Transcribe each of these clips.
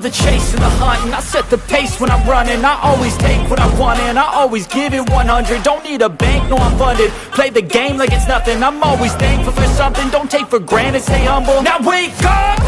the chase and the hunt, and I set the pace when I'm running. I always take what I want and I always give it 100. Don't need a bank, no I'm funded. Play the game like it's nothing. I'm always thankful for something. Don't take for granted, stay humble. Now wake up,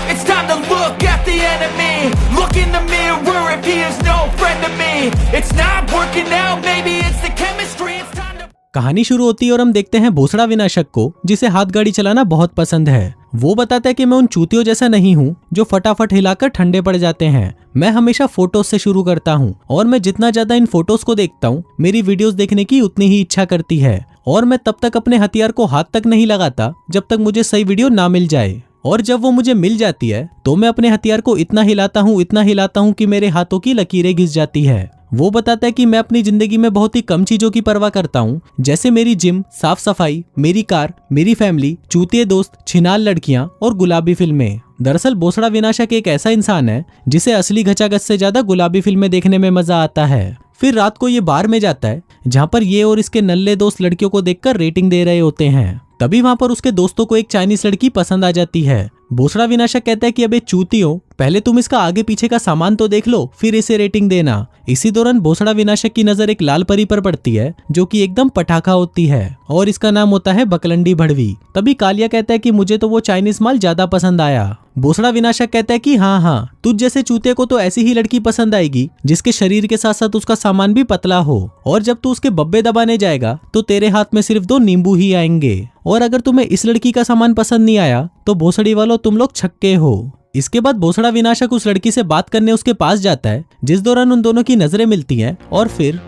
it's time to look at the enemy. Look in the mirror if he is no friend to me. It's not working out, maybe it's the chemistry. It's time to... कहानी शुरू होती है और हम देखते हैं भोसड़ा विनाशक को, जिसे हाथ गाड़ी चलाना बहुत पसंद है। वो बताता है कि मैं उन चूतियों जैसा नहीं हूँ जो फटाफट हिलाकर ठंडे पड़ जाते हैं। मैं हमेशा फोटोज से शुरू करता हूँ और मैं जितना ज्यादा इन फोटोज को देखता हूँ मेरी वीडियोस देखने की उतनी ही इच्छा करती है, और मैं तब तक अपने हथियार को हाथ तक नहीं लगाता जब तक मुझे सही वीडियो ना मिल जाए। और जब वो मुझे मिल जाती है तो मैं अपने हथियार को इतना हिलाता हूँ कि मेरे हाथों की लकीरें घिस जाती है। वो बताता है कि मैं अपनी जिंदगी में बहुत ही कम चीजों की परवाह करता हूँ, जैसे मेरी जिम, साफ सफाई, मेरी कार, मेरी फैमिली, चूतिए दोस्त, छिनाल लड़कियां और गुलाबी फिल्में। दरअसल भोसड़ा विनाशक एक ऐसा इंसान है जिसे असली घचाघच से ज्यादा गुलाबी फिल्में देखने में मजा आता है। फिर रात को ये बार में जाता है जहाँ पर ये और इसके नल्ले दोस्त लड़कियों को देखकर रेटिंग दे रहे होते हैं। तभी वहाँ पर उसके दोस्तों को एक चाइनीज लड़की पसंद आ जाती है। भोसड़ा विनाशक कहता है कि अबे चूतियों, पहले तुम इसका आगे पीछे का सामान तो देख लो, फिर इसे रेटिंग देना। इसी दौरान भोसड़ा विनाशक की नजर एक लाल परी पर पड़ती है जो कि एकदम पटाखा होती है और इसका नाम होता है बकलंडी भड़वी। तभी कालिया कहता है कि मुझे तो वो चाइनीज माल ज्यादा पसंद आया। भोसड़ा विनाशक कहता है कि हाँ, तुझ जैसे चूते को तो ऐसी ही लड़की पसंद आएगी जिसके शरीर के साथ साथ उसका सामान भी पतला हो, और जब तू उसके बब्बे दबाने जाएगा तो तेरे हाथ में सिर्फ 2 नींबू ही आएंगे। और अगर तुम्हें इस लड़की का सामान पसंद नहीं आया तो भोसड़ी वालों तुम लोग छक्के हो। इसके बाद भोसड़ा विनाशक उस लड़की से बात करने उसके पास जाता है, जिस दौरान उन दोनों की नजरें मिलती हैं और फिर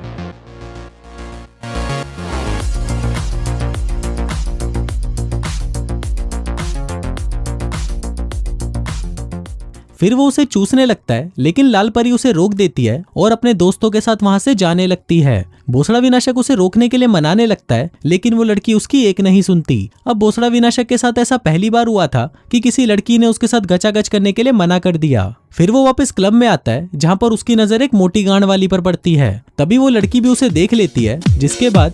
वो उसे चूसने लगता है, लेकिन लाल परी उसे रोक देती है और अपने दोस्तों के साथ वहां से जाने लगती है। भोसड़ा विनाशक उसे रोकने के लिए मनाने लगता है, लेकिन वो लड़की उसकी एक नहीं सुनती। अब भोसड़ा विनाशक के साथ ऐसा पहली बार हुआ था कि किसी लड़की ने उसके साथ गचागच करने के लिए मना कर दिया। फिर वो वापस क्लब में आता है जहाँ पर उसकी नजर एक मोटी गांड वाली पर पड़ती है। तभी वो लड़की भी उसे देख लेती है, जिसके बाद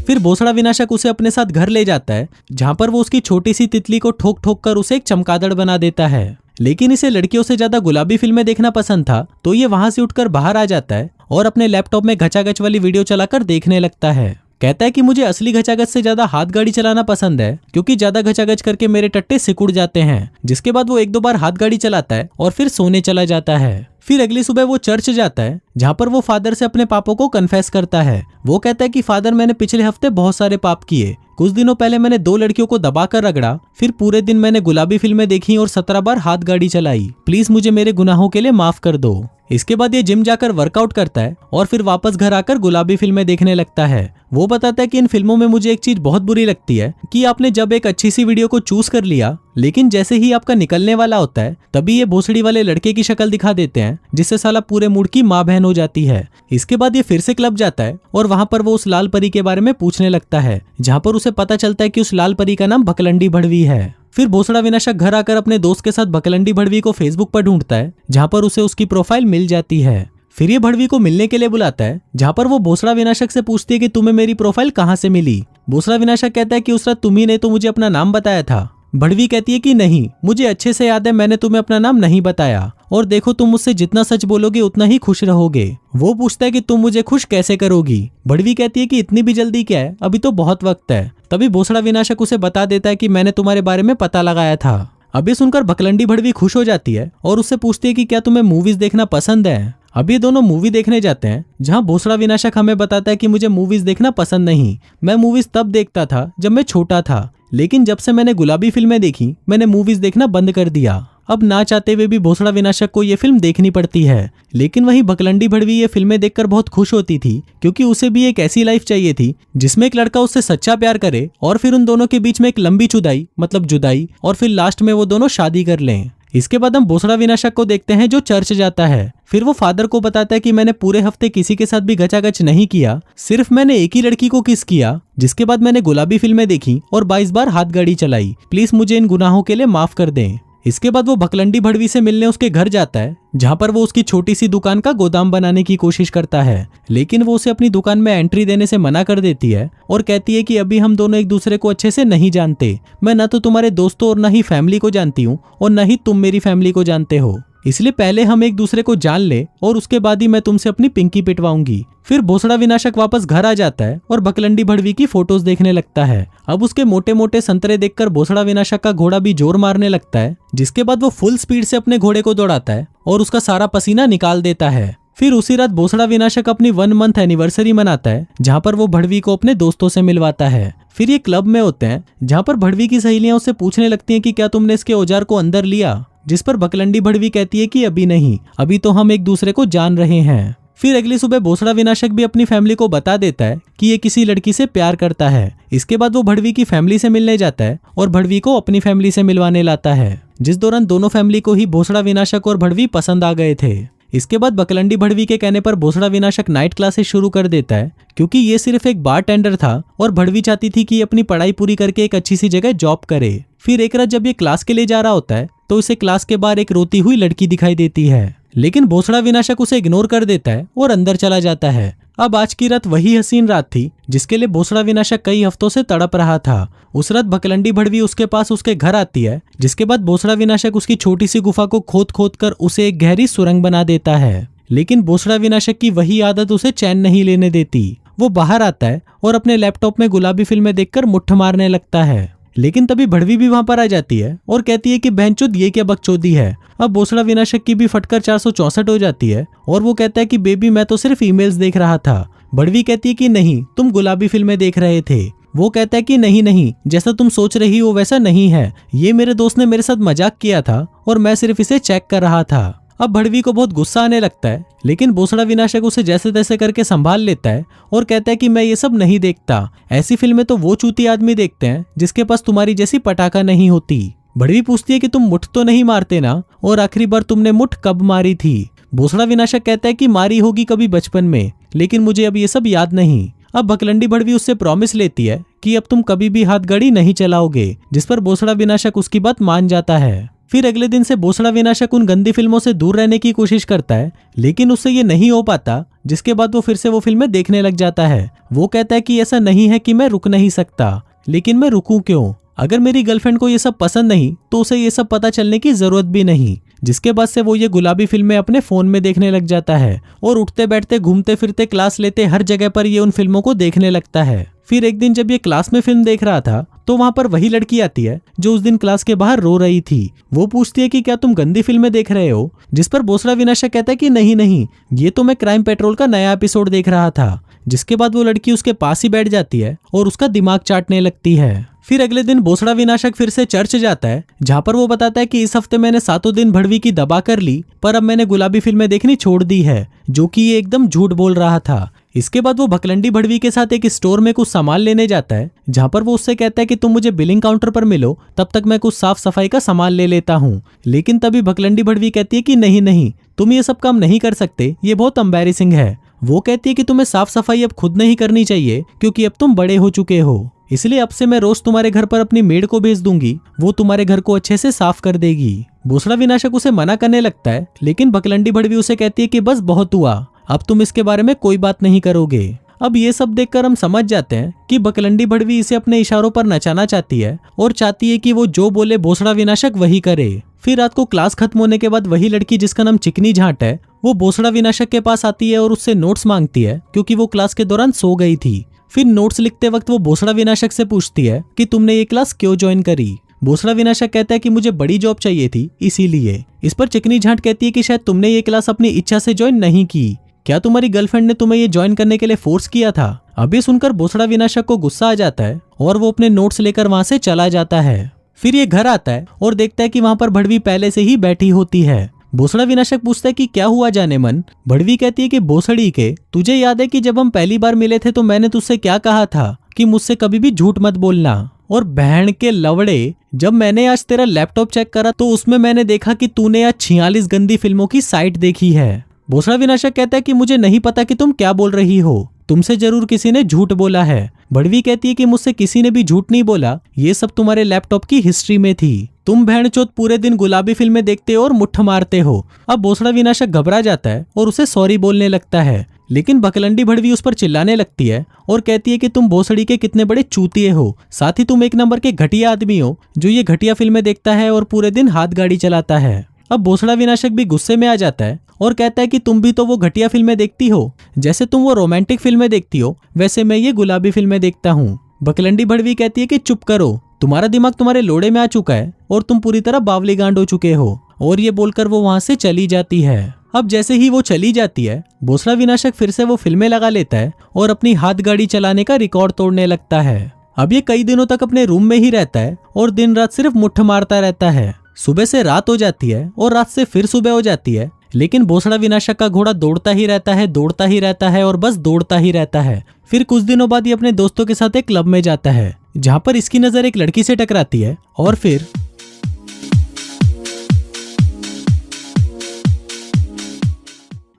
फिर भोसड़ा विनाशक उसे अपने साथ घर ले जाता है, जहाँ पर वो उसकी छोटी सी तितली को ठोक ठोक कर उसे एक चमगादड़ बना देता है। लेकिन इसे लड़कियों से ज्यादा गुलाबी फिल्में देखना पसंद था, तो ये वहां से उठकर बाहर आ जाता है और अपने लैपटॉप में घचाघच वाली वीडियो चलाकर देखने लगता है। कहता है कि मुझे असली घचाघच से ज्यादा हाथ गाड़ी चलाना पसंद है, क्योंकि ज्यादा घचाघच करके मेरे टट्टे सिकुड़ जाते हैं। जिसके बाद वो 1-2 बार हाथ गाड़ी चलाता है और फिर सोने चला जाता है। फिर अगली सुबह वो चर्च जाता है, जहाँ पर वो फादर से अपने पापों को कन्फेस करता है। वो कहता है कि फादर, मैंने पिछले हफ्ते बहुत सारे पाप किए। कुछ दिनों पहले मैंने 2 लड़कियों को दबाकर रगड़ा, फिर पूरे दिन मैंने गुलाबी फिल्में देखी और 17 बार हाथ गाड़ी चलाई। प्लीज मुझे मेरे गुनाहों के लिए माफ कर दो। इसके बाद ये जिम जाकर वर्कआउट करता है और फिर वापस घर आकर गुलाबी फिल्में देखने लगता है। वो बताता है कि इन फिल्मों में मुझे एक चीज बहुत बुरी लगती है कि आपने जब एक अच्छी सी वीडियो को चूज कर लिया, लेकिन जैसे ही आपका निकलने वाला होता है तभी ये भोसड़ी वाले लड़के की शक्ल दिखा देते हैं, जिससे साला पूरे मूड की माँ बहन हो जाती है। इसके बाद ये फिर से क्लब जाता है और वहां पर वो उस लाल परी के बारे में पूछने लगता है, जहाँ पर उसे पता चलता है कि उस लाल परी का नाम बकलंडी भड़वी है। फिर भोसड़ा विनाशक घर आकर अपने दोस्त के साथ बकलंडी भड़वी को फेसबुक पर ढूंढता है, जहाँ पर उसे उसकी प्रोफाइल मिल जाती है। फिर ये भड़वी को मिलने के लिए बुलाता है, जहाँ पर वो भोसड़ा विनाशक से पूछती है कि तुम्हें मेरी प्रोफाइल कहाँ से मिली। भोसड़ा विनाशक कहता है कि उस रात तुम्ही ने तो मुझे अपना नाम बताया था। भड़वी कहती है कि नहीं, मुझे अच्छे से याद है, मैंने तुम्हें अपना नाम नहीं बताया, और देखो तुम मुझसे जितना सच बोलोगे उतना ही खुश रहोगे। वो पूछता है कि तुम मुझे खुश कैसे करोगी। भड़वी कहती है कि इतनी भी जल्दी क्या है, अभी तो बहुत वक्त है। तभी भोसड़ा विनाशक उसे बता देता है कि मैंने तुम्हारे बारे में पता लगाया था। अभी सुनकर बकलंडी भड़वी खुश हो जाती है और उससे पूछती है कि क्या तुम्हें मूवीज देखना पसंद है। अब ये दोनों मूवी देखने जाते हैं, जहाँ भोसड़ा विनाशक हमें बताता है कि मुझे मूवीज देखना पसंद नहीं। मैं मूवीज तब देखता था जब मैं छोटा था, लेकिन जब से मैंने गुलाबी फिल्में देखी मैंने मूवीज देखना बंद कर दिया। अब ना चाहते हुए भी भोसड़ा विनाशक को ये फिल्म देखनी पड़ती है। लेकिन वहीं बकलंडी भड़वी ये फिल्में देखकर बहुत खुश होती थी, क्योंकि उसे भी एक ऐसी लाइफ चाहिए थी जिसमें एक लड़का उससे सच्चा प्यार करे और फिर उन दोनों के बीच में एक लंबी चुदाई मतलब जुदाई, और फिर लास्ट में वो दोनों शादी कर लें। इसके बाद हम भोसड़ा विनाशक को देखते हैं जो चर्च जाता है। फिर वो फादर को बताता है कि मैंने पूरे हफ्ते किसी के साथ भी गचागच नहीं किया, सिर्फ मैंने एक ही लड़की को किस किया, जिसके बाद मैंने गुलाबी फिल्में देखी और 22 बार हाथ गाड़ी चलाई। प्लीज मुझे इन गुनाहों के लिए माफ कर दें। इसके बाद वो भकलंडी भड़वी से मिलने उसके घर जाता है, जहाँ पर वो उसकी छोटी सी दुकान का गोदाम बनाने की कोशिश करता है, लेकिन वो उसे अपनी दुकान में एंट्री देने से मना कर देती है और कहती है कि अभी हम दोनों एक दूसरे को अच्छे से नहीं जानते। मैं न तो तुम्हारे दोस्तों और न ही फैमिली को जानती हूँ और न ही तुम मेरी फैमिली को जानते हो, इसलिए पहले हम एक दूसरे को जान ले और उसके बाद ही मैं तुमसे अपनी पिंकी पिटवाऊंगी। फिर भोसड़ा विनाशक वापस घर आ जाता है और भकलंडी भड़वी की फोटोज देखने लगता है। अब उसके मोटे मोटे संतरे देखकर भोसड़ा विनाशक का घोड़ा भी जोर मारने लगता है, जिसके बाद वो फुल स्पीड से अपने घोड़े को दौड़ाता है और उसका सारा पसीना निकाल देता है। फिर उसी रात भोसड़ा विनाशक अपनी 1 मंथ एनिवर्सरी मनाता है, जहाँ पर वो भड़वी को अपने दोस्तों से मिलवाता है। फिर ये क्लब में होते हैं, जहाँ पर भड़वी की सहेलियां उससे पूछने लगती हैं कि क्या तुमने इसके औजार को अंदर लिया, जिस पर भकलंडी भड़वी कहती है कि अभी नहीं, अभी तो हम एक दूसरे को जान रहे हैं। फिर अगली सुबह भोसड़ा विनाशक भी अपनी फैमिली को बता देता है कि ये किसी लड़की से प्यार करता है। इसके बाद वो भड़वी की फैमिली से मिलने जाता है और भड़वी को अपनी फैमिली से मिलवाने लाता है, जिस दौरान दोनों फैमिली को ही भोसड़ा विनाशक और भड़वी पसंद आ गए थे। इसके बाद भकलंडी भड़वी के कहने पर भोसड़ा विनाशक नाइट क्लासेस शुरू कर देता है, क्योंकि ये सिर्फ एक बारटेंडर था और भड़वी चाहती थी कि अपनी पढ़ाई पूरी करके एक अच्छी सी जगह जॉब करे। फिर एक रात जब ये क्लास के लिए जा रहा होता है तो इसे क्लास के बाहर एक रोती हुई लड़की दिखाई देती है, लेकिन भोसड़ा विनाशक उसे इग्नोर कर देता है और अंदर चला जाता है। अब आज की रात वही हसीन रात थी जिसके लिए भोसड़ा विनाशक कई हफ्तों से तड़प रहा था। उस रात भकलंडी भड़वी उसके पास उसके घर आती है, जिसके बाद भोसड़ा विनाशक उसकी छोटी सी गुफा को खोद खोद कर उसे एक गहरी सुरंग बना देता है, लेकिन भोसड़ा विनाशक की वही आदत उसे चैन नहीं लेने देती। वो बाहर आता है और अपने लैपटॉप में गुलाबी फिल्में देखकर मुट्ठ मारने लगता है, लेकिन तभी भड़वी भी वहां पर आ जाती है और कहती है कि बहनचोद ये क्या बकचोदी है। अब भोसड़ा विनाशक की भी फटकर 464 हो जाती है और वो कहता है कि बेबी मैं तो सिर्फ ईमेल्स देख रहा था। भड़वी कहती है कि नहीं, तुम गुलाबी फिल्में देख रहे थे। वो कहता है कि नहीं नहीं, जैसा तुम सोच रही हो वैसा नहीं है, ये मेरे दोस्त ने मेरे साथ मजाक किया था और मैं सिर्फ इसे चेक कर रहा था। अब भड़वी को बहुत गुस्सा आने लगता है, लेकिन भोसड़ा विनाशक उसे जैसे तैसे करके संभाल लेता है और कहता है कि मैं ये सब नहीं देखता, ऐसी फिल्में तो वो चूती आदमी देखते हैं जिसके पास तुम्हारी जैसी पटाखा नहीं होती। भड़वी पूछती है कि तुम मुठ तो नहीं मारते ना, और आखिरी बार तुमने मुठ कब मारी थी। भोसड़ा विनाशक कहता है कि मारी होगी कभी बचपन में, लेकिन मुझे अब ये सब याद नहीं। अब भकलंडी भड़वी उससे प्रॉमिस लेती है कि अब तुम कभी भी हाथ गाड़ी नहीं चलाओगे, जिस पर भोसड़ा विनाशक उसकी बात मान जाता है। फिर अगले दिन से भोसड़ा विनाशक उन गंदी फिल्मों से दूर रहने की कोशिश करता है, लेकिन उससे ये नहीं हो पाता, जिसके बाद वो फिर से वो फिल्में देखने लग जाता है। वो कहता है कि ऐसा नहीं है कि मैं रुक नहीं सकता, लेकिन मैं रुकूं क्यों? अगर मेरी गर्लफ्रेंड को ये सब पसंद नहीं तो उसे ये सब पता चलने की जरूरत भी नहीं। जिसके बाद से वो ये गुलाबी फिल्में अपने फोन में देखने लग जाता है और उठते बैठते घूमते फिरते क्लास लेते हर जगह पर ये उन फिल्मों को देखने लगता है। फिर एक दिन जब ये क्लास में फिल्म देख रहा था तो वहां पर वही लड़की आती है जो उस दिन क्लास के बाहर रो रही थी। वो पूछती है कि क्या तुम गंदी फिल्में देख रहे हो, जिस पर भोसड़ा विनाशक कहता है कि नहीं नहीं, ये तो मैं क्राइम पेट्रोल का नया एपिसोड देख रहा था। जिसके बाद वो लड़की उसके पास ही बैठ जाती है और उसका दिमाग चाटने लगती है। फिर अगले दिन भोसड़ा विनाशक फिर से चर्च जाता है, जहाँ पर वो बताता है कि इस हफ्ते मैंने 7 दिन भड़वी की दबा कर ली, पर अब मैंने गुलाबी फिल्में देखनी छोड़ दी है, जो कि ये एकदम झूठ बोल रहा था। इसके बाद वो भकलंडी भड़वी के साथ एक स्टोर में कुछ सामान लेने जाता है, जहाँ पर वो उससे कहता है कि तुम मुझे बिलिंग काउंटर पर मिलो, तब तक मैं कुछ साफ सफाई का सामान ले लेता हूँ। लेकिन तभी भकलंडी भड़वी कहती है कि नहीं नहीं, तुम ये सब काम नहीं कर सकते, ये बहुत एम्बैरेसिंग है। वो कहती है कि तुम्हें साफ सफाई अब खुद नहीं करनी चाहिए, क्योंकि अब तुम बड़े हो चुके हो, इसलिए अब से मैं रोज तुम्हारे घर पर अपनी मेड को भेज दूंगी, वो तुम्हारे घर को अच्छे से साफ कर देगी। भोसड़ा विनाशक उसे मना करने लगता है, लेकिन भकलंडी भड़वी उसे कहती है कि बस बहुत हुआ, अब तुम इसके बारे में कोई बात नहीं करोगे। अब ये सब देखकर हम समझ जाते हैं कि भकलंडी भड़वी इसे अपने इशारों पर नचाना चाहती है और चाहती है कि वो जो बोले भोसड़ा विनाशक वही करे। फिर रात को क्लास खत्म होने के बाद वही लड़की जिसका नाम चिकनी झाट है, वो भोसड़ा विनाशक के पास आती है और उससे नोट्स मांगती है, क्योंकि वो क्लास के दौरान सो गई थी। फिर नोट्स लिखते वक्त वो भोसड़ा विनाशक से पूछती है कि तुमने ये क्लास क्यों ज्वाइन करी। भोसड़ा विनाशक कहता है कि मुझे बड़ी जॉब चाहिए थी, इसीलिए। इस पर चिकनी झाट कहती है कि शायद तुमने ये क्लास अपनी इच्छा से ज्वाइन नहीं की, क्या तुम्हारी गर्लफ्रेंड ने तुम्हें ये ज्वाइन करने के लिए फोर्स किया था। अब ये सुनकर भोसड़ा विनाशक को गुस्सा आ जाता है और वो अपने नोट्स लेकर वहां से चला जाता है। फिर ये घर आता है और देखता है कि वहां पर भड़वी पहले से ही बैठी होती है। भोसड़ा विनाशक पूछता है कि क्या हुआ जाने मन। भड़वी कहती है कि भोसड़ी के, तुझे याद है कि जब हम पहली बार मिले थे तो मैंने तुझसे क्या कहा था कि मुझसे कभी भी झूठ मत बोलना। और बहन के लवड़े, जब मैंने आज तेरा लैपटॉप चेक करा तो उसमें मैंने देखा कि तूने आज 46 गंदी फिल्मों की साइट देखी है। भोसड़ा विनाशक कहता है कि मुझे नहीं पता कि तुम क्या बोल रही हो, तुमसे जरूर किसी ने झूठ बोला है। भड़वी कहती है कि मुझसे किसी ने भी झूठ नहीं बोला, ये सब तुम्हारे लैपटॉप की हिस्ट्री में थी। तुम भेड़चोद पूरे दिन गुलाबी फिल्में देखते हो और मुट्ठ मारते हो। अब भोसड़ा विनाशक घबरा जाता है और उसे सॉरी बोलने लगता है, लेकिन बकलंडी भड़वी उस पर चिल्लाने लगती है और कहती है कि तुम भोसड़ी के कितने बड़े चूतिए हो, साथ ही तुम एक नंबर के घटिया आदमी हो जो ये घटिया फिल्में देखता है और पूरे दिन हाथ गाड़ी चलाता है। अब भोसड़ा विनाशक भी गुस्से में आ जाता है और कहता है कि तुम भी तो वो घटिया फिल्में देखती हो, जैसे तुम वो रोमांटिक फिल्में देखती हो वैसे मैं ये गुलाबी फिल्में देखता हूँ। बकलंडी भड़वी कहती है कि चुप करो, तुम्हारा दिमाग तुम्हारे लोड़े में आ चुका है और तुम पूरी तरह बावली गांड हो चुके हो। और ये बोलकर वो वहां से चली जाती है। अब जैसे ही वो चली जाती है, भोसड़ा विनाशक फिर से वो फिल्में लगा लेता है और अपनी हाथ गाड़ी चलाने का रिकॉर्ड तोड़ने लगता है। अब ये कई दिनों तक अपने रूम में ही रहता है और दिन रात सिर्फ मुट्ठ मारता रहता है। सुबह से रात हो जाती है और रात से फिर सुबह हो जाती है, लेकिन भोसड़ा विनाशक का घोड़ा दौड़ता ही रहता है और बस दौड़ता ही रहता है। फिर कुछ दिनों बाद ये अपने दोस्तों के साथ एक क्लब में जाता है, जहाँ पर इसकी नजर एक लड़की से टकराती है और फिर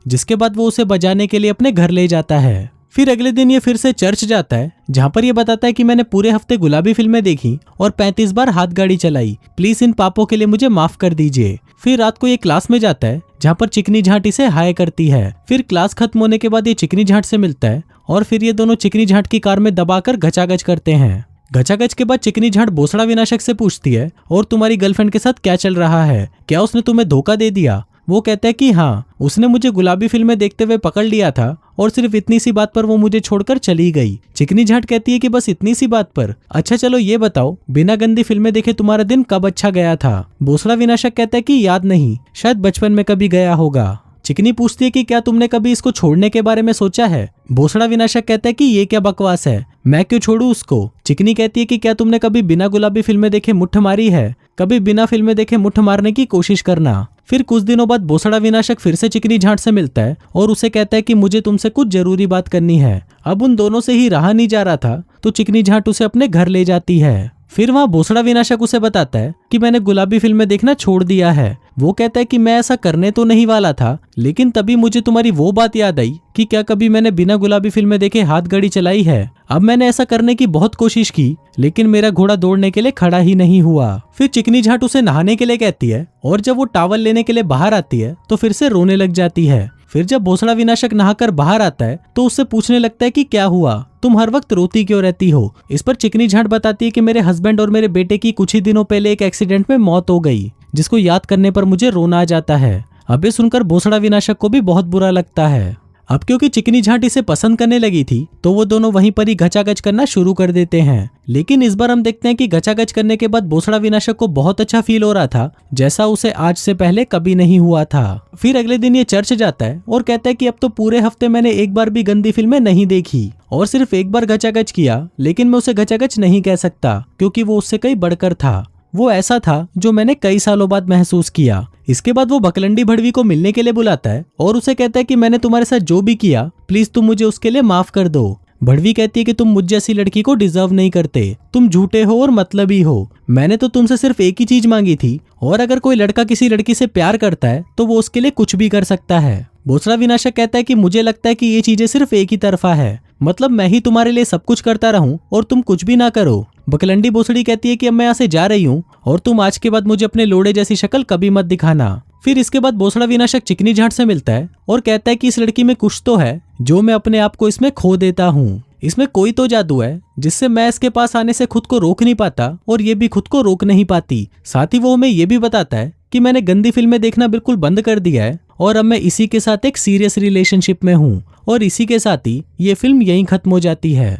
जिसके बाद वो उसे बजाने के लिए अपने घर ले जाता है। फिर अगले दिन ये फिर से चर्च जाता है, जहाँ पर ये बताता है कि मैंने पूरे हफ्ते गुलाबी फिल्में देखी और 35 बार हाथ गाड़ी चलाई, प्लीज इन पापों के लिए मुझे माफ कर दीजिए। फिर रात को ये क्लास में जाता है, जहाँ पर चिकनी झांट इसे हाय करती है। फिर क्लास खत्म होने के बाद ये चिकनी झांट से मिलता है और फिर ये दोनों चिकनी झांट की कार में दबाकर घचाघच करते हैं। घचाघच के बाद चिकनी झांट भोसड़ा विनाशक से पूछती है, और तुम्हारी गर्लफ्रेंड के साथ क्या चल रहा है, क्या उसने तुम्हें धोखा दे दिया? वो कहता है कि हाँ, उसने मुझे गुलाबी फिल्में देखते हुए पकड़ लिया था और सिर्फ इतनी सी बात पर वो मुझे छोड़कर चली गई। चिकनी झांट कहती है कि बस इतनी सी बात पर? अच्छा चलो ये बताओ, बिना गंदी फिल्में देखे तुम्हारा दिन कब अच्छा गया था? भोसड़ा विनाशक कहता है कि याद नहीं, शायद बचपन में कभी गया होगा। चिकनी पूछती है कि क्या तुमने कभी इसको छोड़ने के बारे में सोचा है? भोसड़ा विनाशक कहता है कि ये क्या बकवास है, मैं क्यों छोड़ू उसको? चिकनी कहती है कि क्या तुमने कभी बिना गुलाबी फिल्में देखे मुट्ठ मारी है? कभी बिना फिल्में देखे मुट्ठ मारने की कोशिश करना। फिर कुछ दिनों बाद भोसड़ा विनाशक फिर से चिकनी झांट से मिलता है और उसे कहता है कि मुझे तुमसे कुछ जरूरी बात करनी है। अब उन दोनों से ही रहा नहीं जा रहा था, तो चिकनी झांट उसे अपने घर ले जाती है। फिर वहाँ भोसड़ा विनाशक उसे बताता है कि मैंने गुलाबी फिल्में देखना छोड़ दिया है। वो कहता है कि मैं ऐसा करने तो नहीं वाला था, लेकिन तभी मुझे तुम्हारी वो बात याद आई कि क्या कभी मैंने बिना गुलाबी फिल्में देखे हाथ गाड़ी चलाई है। अब मैंने ऐसा करने की बहुत कोशिश की, लेकिन मेरा घोड़ा दौड़ने के लिए खड़ा ही नहीं हुआ। फिर चिकनी झांट उसे नहाने के लिए कहती है और जब वो टॉवल लेने के लिए बाहर आती है तो फिर से रोने लग जाती है। फिर जब भोसड़ा विनाशक नहाकर बाहर आता है तो उससे पूछने लगता है कि क्या हुआ, तुम हर वक्त रोती क्यों रहती हो? इस पर चिकनी झांट बताती है कि मेरे हस्बैंड और मेरे बेटे की कुछ ही दिनों पहले एक एक्सीडेंट में मौत हो गई, जिसको याद करने पर मुझे रोना आ जाता है। अब ये सुनकर भोसड़ा विनाशक को भी बहुत बुरा लगता है। अब क्योंकि चिकनी झांट इसे पसंद करने लगी थी, तो वो दोनों वहीं पर ही घचाघच करना शुरू कर देते हैं। लेकिन इस बार हम देखते हैं कि घचाघच करने के बाद भोसड़ा विनाशक को बहुत अच्छा फील हो रहा था, जैसा उसे आज से पहले कभी नहीं हुआ था। फिर अगले दिन ये चर्च जाता है और कहता है कि अब तो पूरे हफ्ते मैंने एक बार भी गंदी फिल्में नहीं देखी और सिर्फ एक बार घचाघच किया, लेकिन मैं उसे घचाघच नहीं कह सकता क्योंकि वो उससे कहीं बढ़कर था। वो ऐसा था जो मैंने कई सालों बाद महसूस किया। इसके बाद वो बकलंडी भड़वी को मिलने के लिए बुलाता है और उसे कहता है कि मैंने तुम्हारे साथ जो भी किया, प्लीज तुम मुझे उसके लिए माफ कर दो। भड़वी कहती है कि तुम मुझ जैसी लड़की को डिजर्व नहीं करते, तुम झूठे हो और मतलबी हो। मैंने तो तुमसे सिर्फ एक ही चीज मांगी थी, और अगर कोई लड़का किसी लड़की से प्यार करता है तो वो उसके लिए कुछ भी कर सकता है। भोसड़ा विनाशक कहता है कि मुझे लगता है कि ये चीजें सिर्फ एक ही तरफा है, मतलब मैं ही तुम्हारे लिए सब कुछ करता रहूं और तुम कुछ भी ना करो। बकलंडी भोसड़ी कहती है कि अब मैं यहाँ से जा रही हूँ और तुम आज के बाद मुझे अपने लोड़े जैसी शक्ल कभी मत दिखाना। फिर इसके बाद भोसड़ा विनाशक चिकनी झांट से मिलता है और कहता है कि इस लड़की में कुछ तो है जो मैं अपने आप को इसमें खो देता हूँ। इसमें कोई तो जादू है जिससे मैं इसके पास आने से खुद को रोक नहीं पाता और ये भी खुद को रोक नहीं पाती। साथ ही वो हमें ये भी बताता है कि मैंने गंदी फिल्में देखना बिल्कुल बंद कर दिया है और अब मैं इसी के साथ एक सीरियस रिलेशनशिप में हूँ। और इसी के साथ ही ये फिल्म यहीं खत्म हो जाती है।